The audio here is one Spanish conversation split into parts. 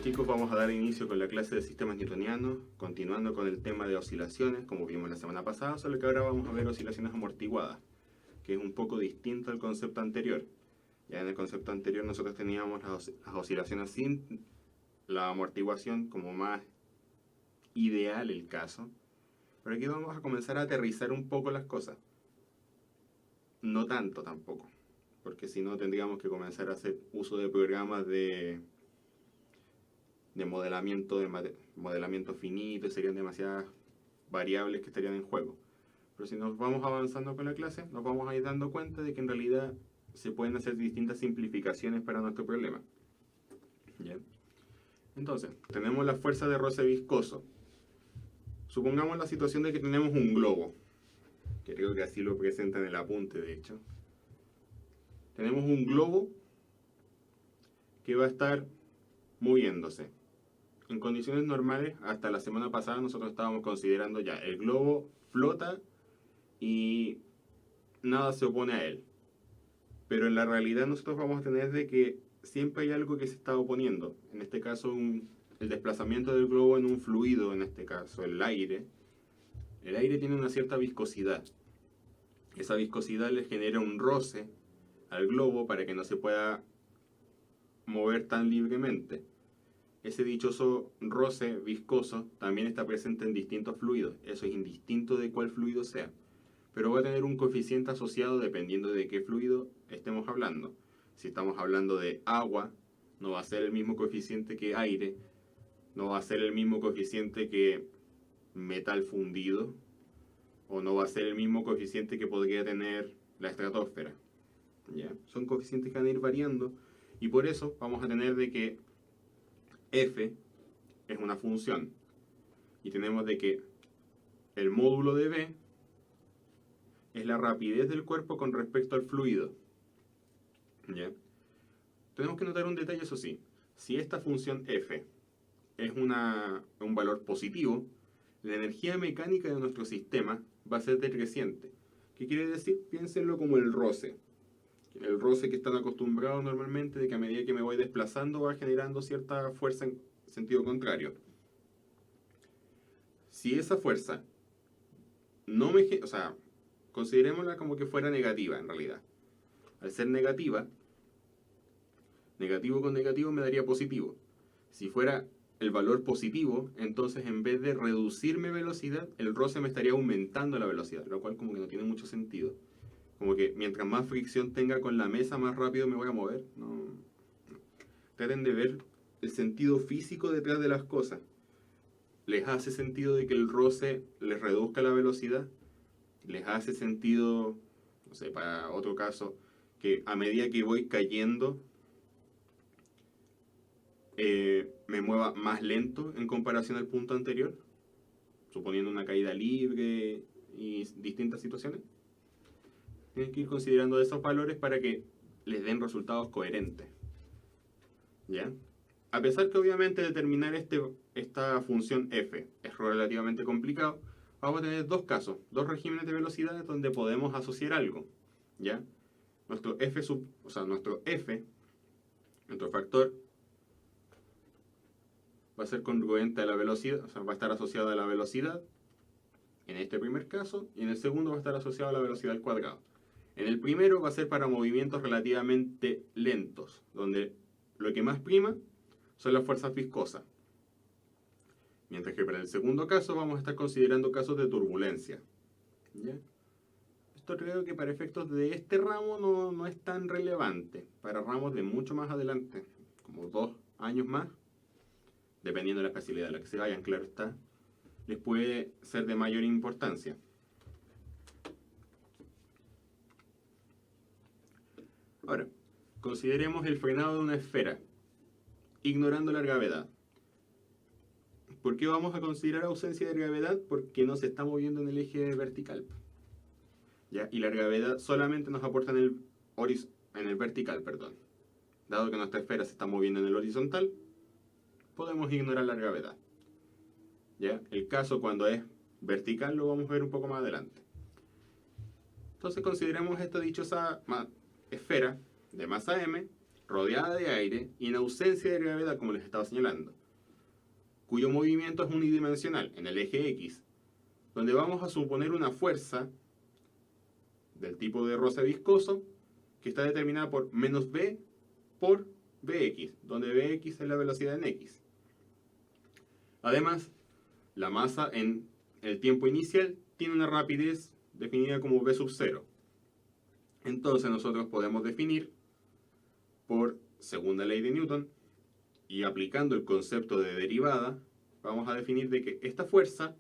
Chicos, vamos a dar inicio con la clase de sistemas newtonianos, continuando con el tema de oscilaciones, como vimos la semana pasada, solo que ahora vamos a ver oscilaciones amortiguadas, que es un poco distinto al concepto anterior. Ya en el concepto anterior nosotros teníamos las oscilaciones sin la amortiguación como más ideal el caso, pero aquí vamos a comenzar a aterrizar un poco las cosas. No tanto tampoco, porque si no tendríamos que comenzar a hacer uso de programas de modelamiento finito, serían demasiadas variables que estarían en juego. Pero si nos vamos avanzando con la clase, nos vamos a ir dando cuenta de que en realidad se pueden hacer distintas simplificaciones para nuestro problema. ¿Ya? Entonces, tenemos la fuerza de roce viscoso. Supongamos la situación de que tenemos un globo, que creo que así lo presenta en el apunte, de hecho. Tenemos un globo que va a estar moviéndose. En condiciones normales, hasta la semana pasada nosotros estábamos considerando ya el globo flota y nada se opone a él. Pero en la realidad nosotros vamos a tener de que siempre hay algo que se está oponiendo. En este caso, el desplazamiento del globo en un fluido, en este caso el aire. El aire tiene una cierta viscosidad. Esa viscosidad le genera un roce al globo para que no se pueda mover tan libremente. Ese dichoso roce viscoso también está presente en distintos fluidos. Eso es indistinto de cuál fluido sea. Pero va a tener un coeficiente asociado dependiendo de qué fluido estemos hablando. Si estamos hablando de agua, no va a ser el mismo coeficiente que aire, no va a ser el mismo coeficiente que metal fundido, o no va a ser el mismo coeficiente que podría tener la estratosfera. ¿Ya? Son coeficientes que van a ir variando, y por eso vamos a tener de que f es una función, y tenemos de que el módulo de v es la rapidez del cuerpo con respecto al fluido. ¿Ya? Tenemos que notar un detalle, eso sí. Si esta función f es un valor positivo, la energía mecánica de nuestro sistema va a ser decreciente. ¿Qué quiere decir? Piénsenlo como el roce. El roce que están acostumbrados normalmente, de que a medida que me voy desplazando va generando cierta fuerza en sentido contrario. Si esa fuerza no me... O sea, considerémosla como que fuera negativa en realidad. Al ser negativa, negativo con negativo me daría positivo. Si fuera el valor positivo, entonces en vez de reducir mi velocidad, el roce me estaría aumentando la velocidad, lo cual como que no tiene mucho sentido. Como que mientras más fricción tenga con la mesa, más rápido me voy a mover. No. Traten de ver el sentido físico detrás de las cosas. ¿Les hace sentido de que el roce les reduzca la velocidad? ¿Les hace sentido, no sé, para otro caso, que a medida que voy cayendo me mueva más lento en comparación al punto anterior? Suponiendo una caída libre y distintas situaciones. Tienen que ir considerando esos valores para que les den resultados coherentes. ¿Ya? A pesar que obviamente determinar esta función f es relativamente complicado, vamos a tener dos casos, dos regímenes de velocidades donde podemos asociar algo. ¿Ya? Nuestro nuestro factor, va a ser congruente a la velocidad, o sea, va a estar asociado a la velocidad en este primer caso, y en el segundo va a estar asociado a la velocidad al cuadrado. En el primero va a ser para movimientos relativamente lentos, donde lo que más prima son las fuerzas viscosas. Mientras que para el segundo caso vamos a estar considerando casos de turbulencia. ¿Ya? Esto creo que para efectos de este ramo no es tan relevante. Para ramos de mucho más adelante, como 2 años más, dependiendo de la especialidad a la que se vayan, claro está, les puede ser de mayor importancia. Ahora, consideremos el frenado de una esfera, ignorando la gravedad. ¿Por qué vamos a considerar ausencia de gravedad? Porque no se está moviendo en el eje vertical. ¿Ya? Y la gravedad solamente nos aporta en el vertical, perdón. Dado que nuestra esfera se está moviendo en el horizontal, podemos ignorar la gravedad. ¿Ya? El caso cuando es vertical lo vamos a ver un poco más adelante. Entonces consideremos esta dichosa esfera de masa m, rodeada de aire y en ausencia de gravedad, como les estaba señalando, cuyo movimiento es unidimensional en el eje X, donde vamos a suponer una fuerza del tipo de roce viscoso que está determinada por menos v por vx, donde vx es la velocidad en x. Además, la masa en el tiempo inicial tiene una rapidez definida como v sub 0. Entonces nosotros podemos definir por segunda ley de Newton y aplicando el concepto de derivada, vamos a definir de que esta fuerza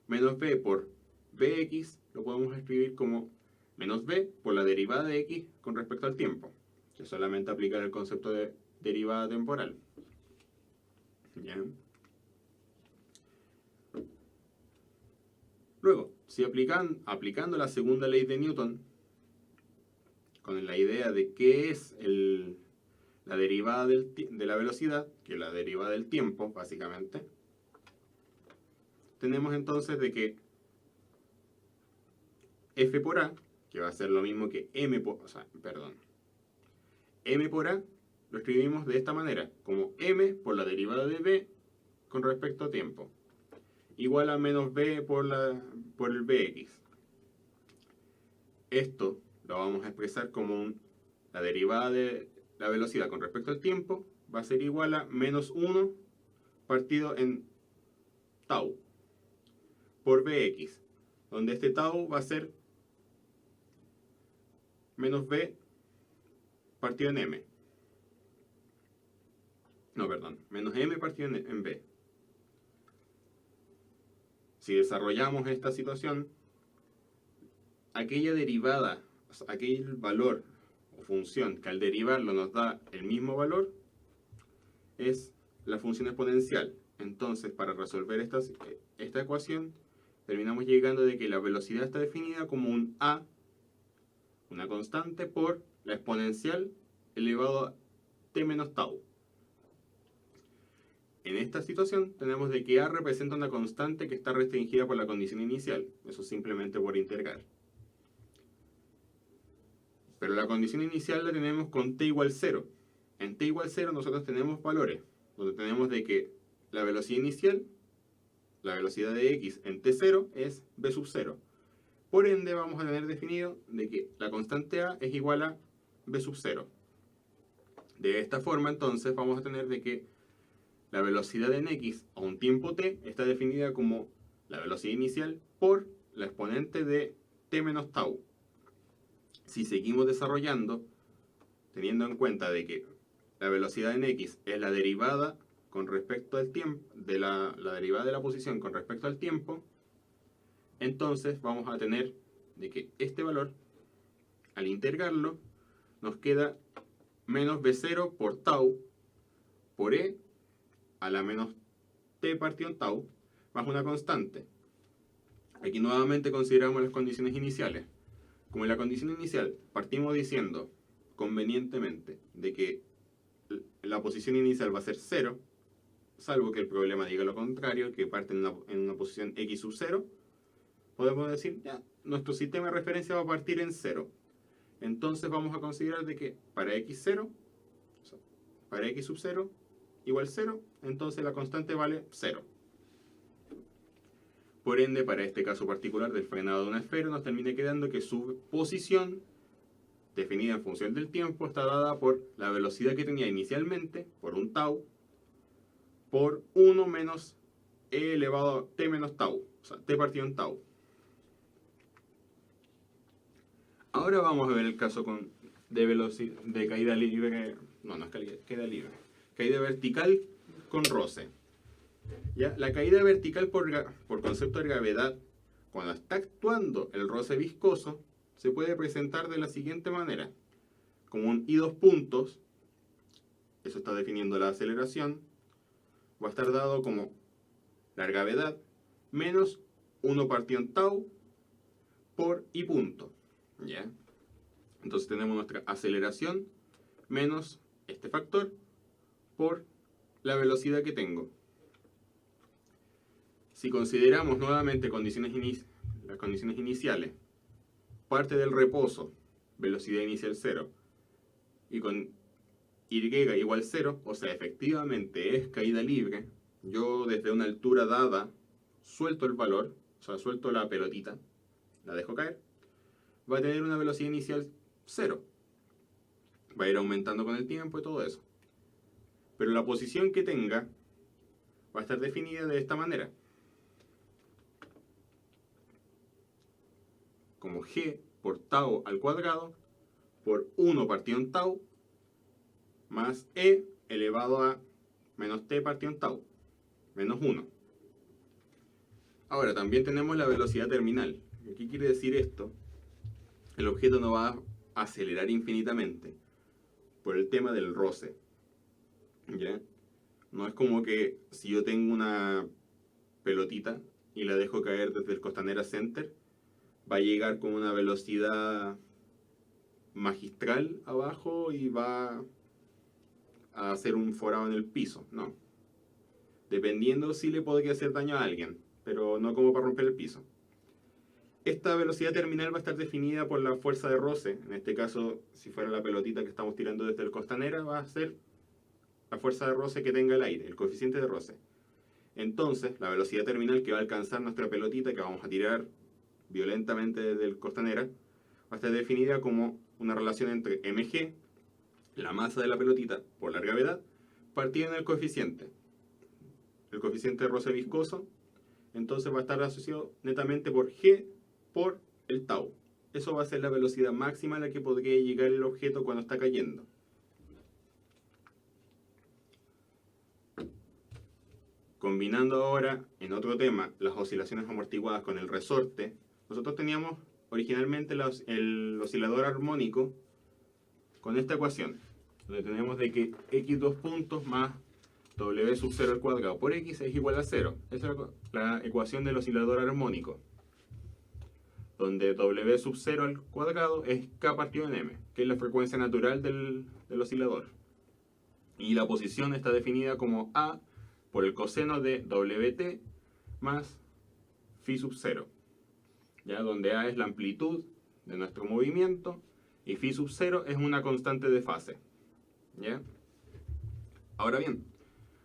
menos v por vx lo podemos escribir como menos v por la derivada de x con respecto al tiempo, que solamente aplicar el concepto de derivada temporal. ¿Ya? Luego, si aplicando la segunda ley de Newton, con la idea de qué es la derivada de la velocidad, que es la derivada del tiempo, básicamente, tenemos entonces de que f por a, que va a ser lo mismo que m por a, lo escribimos de esta manera, como m por la derivada de v con respecto a tiempo, igual a menos v por el vx. Esto lo vamos a expresar como la derivada de la velocidad con respecto al tiempo va a ser igual a menos 1 partido en tau por vx, donde este tau va a ser menos v partido en m. No, perdón, menos m partido en v. Si desarrollamos esta situación, aquella derivada, o sea, aquel valor o función que al derivarlo nos da el mismo valor, es la función exponencial. Entonces, para resolver esta ecuación, terminamos llegando de que la velocidad está definida como un a, una constante, por la exponencial elevado a t menos tau. En esta situación tenemos de que a representa una constante que está restringida por la condición inicial. Eso simplemente por integrar. Pero la condición inicial la tenemos con t igual 0. En t igual 0 nosotros tenemos valores, donde tenemos de que la velocidad inicial, la velocidad de x en t0 es v sub 0. Por ende vamos a tener definido de que la constante a es igual a v sub 0. De esta forma entonces vamos a tener de que la velocidad en x a un tiempo t está definida como la velocidad inicial por la exponente de t menos tau. Si seguimos desarrollando, teniendo en cuenta de que la velocidad en x es la derivada con respecto al tiempo, de la derivada de la posición con respecto al tiempo, entonces vamos a tener de que este valor, al integrarlo, nos queda menos v0 por tau por e a la menos t partido en tau más una constante. Aquí nuevamente consideramos las condiciones iniciales. Como en la condición inicial partimos diciendo convenientemente de que la posición inicial va a ser 0, salvo que el problema diga lo contrario, que parte en una posición x sub 0, podemos decir, ya, nuestro sistema de referencia va a partir en 0. Entonces vamos a considerar de que para x0, o sea, para x sub 0 igual 0, entonces la constante vale 0. Por ende, para este caso particular del frenado de una esfera, nos termina quedando que su posición, definida en función del tiempo, está dada por la velocidad que tenía inicialmente, por un tau, por 1 menos e elevado a t menos tau, o sea, t partido en tau. Ahora vamos a ver el caso de caída libre, no es caída libre, caída vertical con roce. ¿Ya? La caída vertical por concepto de gravedad, cuando está actuando el roce viscoso, se puede presentar de la siguiente manera, como un i2 puntos, eso está definiendo la aceleración, va a estar dado como la gravedad menos 1 partido en tau por i punto. ¿Ya? Entonces tenemos nuestra aceleración menos este factor por la velocidad que tengo. Si consideramos nuevamente las condiciones iniciales, parte del reposo, velocidad inicial 0, y con y igual 0, o sea, efectivamente es caída libre, yo desde una altura dada suelto el valor, o sea, suelto la pelotita, la dejo caer, va a tener una velocidad inicial 0. Va a ir aumentando con el tiempo y todo eso. Pero la posición que tenga va a estar definida de esta manera. Como g por tau al cuadrado por 1 partido en tau más e elevado a menos t partido en tau, menos 1. Ahora, también tenemos la velocidad terminal. ¿Qué quiere decir esto? El objeto no va a acelerar infinitamente por el tema del roce. ¿Ya? No es como que si yo tengo una pelotita y la dejo caer desde el Costanera Center, va a llegar con una velocidad magistral abajo y va a hacer un forado en el piso. No. Dependiendo, sí le podría hacer daño a alguien, pero no como para romper el piso. Esta velocidad terminal va a estar definida por la fuerza de roce. En este caso, si fuera la pelotita que estamos tirando desde el Costanera, va a ser la fuerza de roce que tenga el aire, el coeficiente de roce. Entonces, la velocidad terminal que va a alcanzar nuestra pelotita, que vamos a tirar violentamente desde el Costanera, va a estar definida como una relación entre mg, la masa de la pelotita, por la gravedad, partida en el coeficiente. El coeficiente de roce viscoso, entonces va a estar asociado netamente por g por el tau. Eso va a ser la velocidad máxima a la que podría llegar el objeto cuando está cayendo. Combinando ahora, en otro tema, las oscilaciones amortiguadas con el resorte, nosotros teníamos originalmente el oscilador armónico con esta ecuación, donde tenemos de que x2 puntos más w sub 0 al cuadrado por x es igual a 0. Esa es la ecuación del oscilador armónico, donde w sub 0 al cuadrado es k partido en m, que es la frecuencia natural del oscilador. Y la posición está definida como a por el coseno de wt más phi sub 0, ¿ya? Donde a es la amplitud de nuestro movimiento y phi sub 0 es una constante de fase, ¿ya? Ahora bien,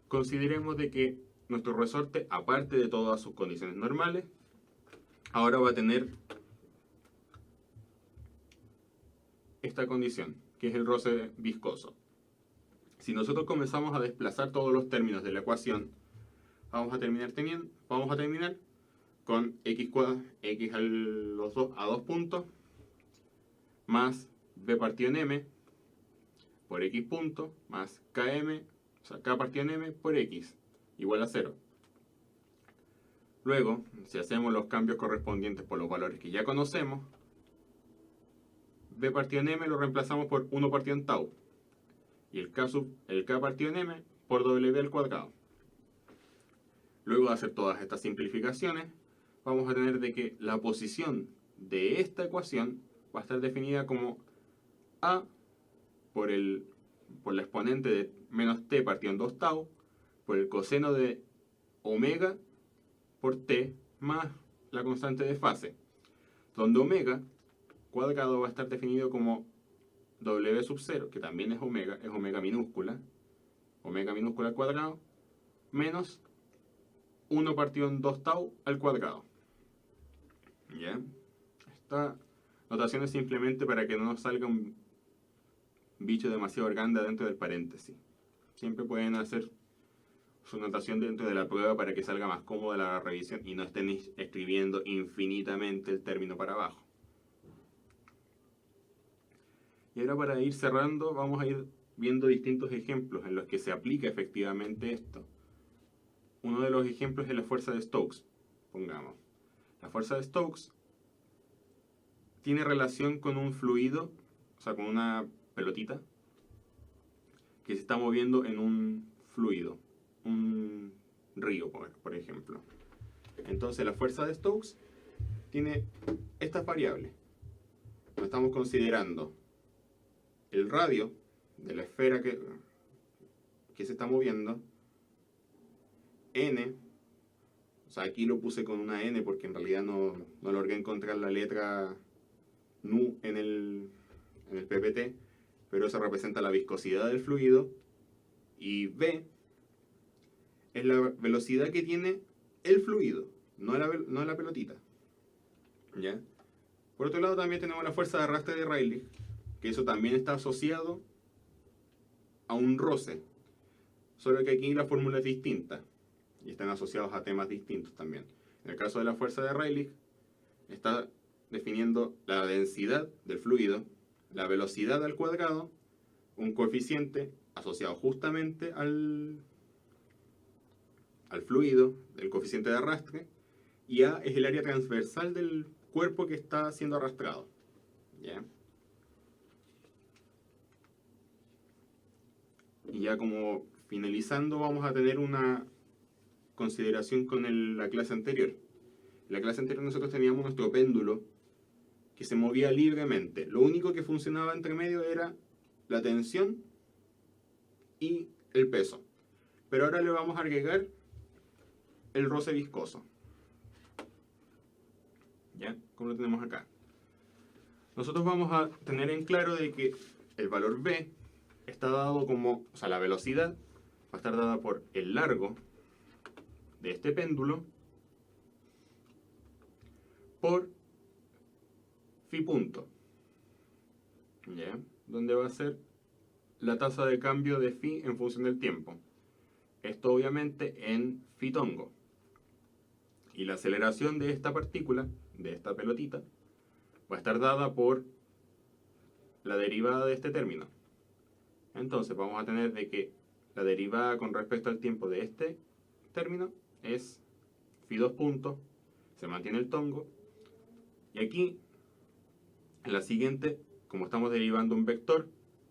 consideremos de que nuestro resorte, aparte de todas sus condiciones normales, ahora va a tener esta condición, que es el roce viscoso. Si nosotros comenzamos a desplazar todos los términos de la ecuación, vamos a terminar con x a 2 puntos más b partido en m por x punto más km, o sea, k partido en m por x igual a 0. Luego, si hacemos los cambios correspondientes por los valores que ya conocemos, b partido en m lo reemplazamos por 1 partido en tau y el k partido en m por w al cuadrado. Luego de hacer todas estas simplificaciones, vamos a tener de que la posición de esta ecuación va a estar definida como a por la exponente de menos t partido en 2 tau por el coseno de omega por t más la constante de fase, donde omega cuadrado va a estar definido como w sub 0, que también es omega minúscula al cuadrado, menos 1 partido en 2 tau al cuadrado. ¿Ya? Esta notación es simplemente para que no nos salga un bicho demasiado grande dentro del paréntesis. Siempre pueden hacer su notación dentro de la prueba para que salga más cómoda la revisión y no estén escribiendo infinitamente el término para abajo. Y ahora, para ir cerrando, vamos a ir viendo distintos ejemplos en los que se aplica efectivamente esto. Uno de los ejemplos es la fuerza de Stokes. Pongamos, la fuerza de Stokes tiene relación con un fluido, o sea, con una pelotita que se está moviendo en un fluido, un río, por ejemplo. Entonces, la fuerza de Stokes tiene estas variables. Nos estamos considerando el radio de la esfera que se está moviendo, n, o sea, aquí lo puse con una n porque en realidad no logré encontrar la letra nu en el PPT, pero eso representa la viscosidad del fluido, y V es la velocidad que tiene el fluido, no la pelotita. ¿Ya? Por otro lado también tenemos la fuerza de arrastre de Rayleigh, que eso también está asociado a un roce, solo que aquí la fórmula es distinta y están asociados a temas distintos también. En el caso de la fuerza de Rayleigh, está definiendo la densidad del fluido, la velocidad al cuadrado, un coeficiente asociado justamente al fluido, el coeficiente de arrastre, y A es el área transversal del cuerpo que está siendo arrastrado. ¿Ya? Y ya como finalizando, vamos a tener una consideración con la clase anterior. En la clase anterior nosotros teníamos nuestro péndulo que se movía libremente. Lo único que funcionaba entre medio era la tensión y el peso. Pero ahora le vamos a agregar el roce viscoso. ¿Ya? Como lo tenemos acá. Nosotros vamos a tener en claro de que el valor B está dado como, o sea, la velocidad va a estar dada por el largo de este péndulo por phi punto, ¿ya? Donde va a ser la tasa de cambio de phi en función del tiempo. Esto obviamente en phi tongo. Y la aceleración de esta partícula, de esta pelotita, va a estar dada por la derivada de este término. Entonces vamos a tener de que la derivada con respecto al tiempo de este término es phi 2 puntos, se mantiene el tongo, y aquí en la siguiente, como estamos derivando un vector,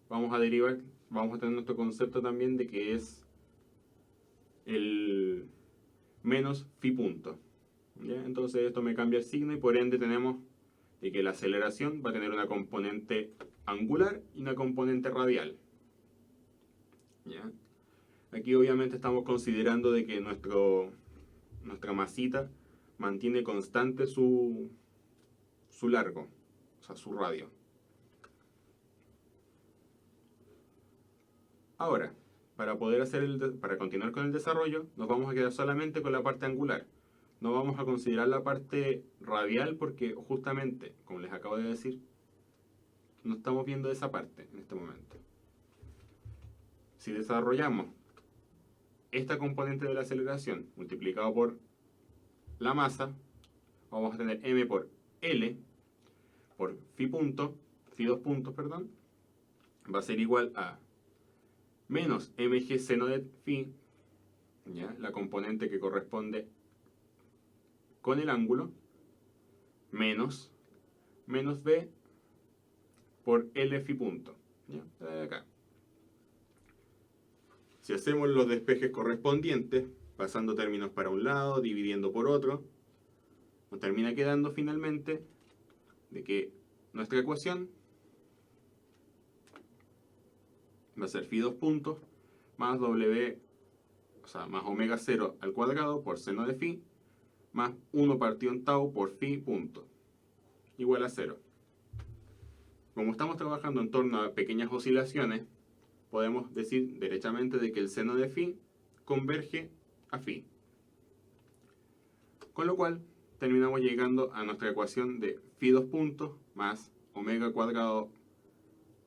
vamos a tener nuestro concepto también de que es el menos phi punto. ¿Ya? Entonces esto me cambia el signo y por ende tenemos de que la aceleración va a tener una componente angular y una componente radial. ¿Ya? Aquí obviamente estamos considerando de que nuestra masita mantiene constante su largo, o sea, su radio. Ahora, para continuar con el desarrollo, nos vamos a quedar solamente con la parte angular. No vamos a considerar la parte radial porque justamente, como les acabo de decir, no estamos viendo esa parte en este momento. Si desarrollamos esta componente de la aceleración multiplicado por la masa, vamos a tener m por L por phi 2 puntos, perdón, va a ser igual a menos mg seno de phi, ¿ya? La componente que corresponde con el ángulo, menos b por L phi punto, ¿ya? De acá. Si hacemos los despejes correspondientes, pasando términos para un lado, dividiendo por otro, nos termina quedando finalmente de que nuestra ecuación va a ser phi 2 puntos más w, o sea, más omega 0 al cuadrado por seno de phi más 1 partido en tau por phi punto igual a 0. Como estamos trabajando en torno a pequeñas oscilaciones, podemos decir derechamente de que el seno de phi converge a phi. Con lo cual, terminamos llegando a nuestra ecuación de phi 2 puntos más omega cuadrado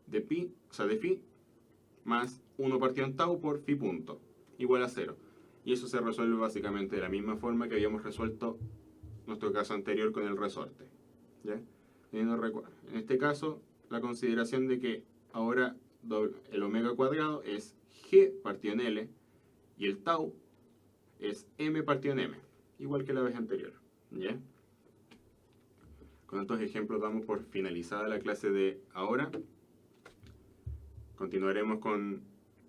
de pi, o sea, de phi, más 1 partido en tau por phi punto, igual a 0. Y eso se resuelve básicamente de la misma forma que habíamos resuelto nuestro caso anterior con el resorte. ¿Ya? En este caso, la consideración de que ahora el omega cuadrado es g partido en L y el tau es m partido en m, igual que la vez anterior. ¿Ya? Con estos ejemplos damos por finalizada la clase de ahora. Continuaremos con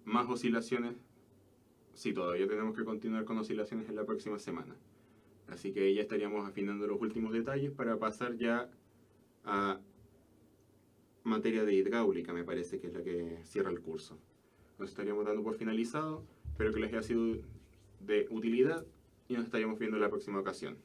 más oscilaciones. Sí, todavía tenemos que continuar con oscilaciones en la próxima semana. Así que ya estaríamos afinando los últimos detalles para pasar ya a materia de hidráulica, me parece que es la que cierra el curso. Nos estaríamos dando por finalizado. Espero que les haya sido de utilidad y nos estaríamos viendo en la próxima ocasión.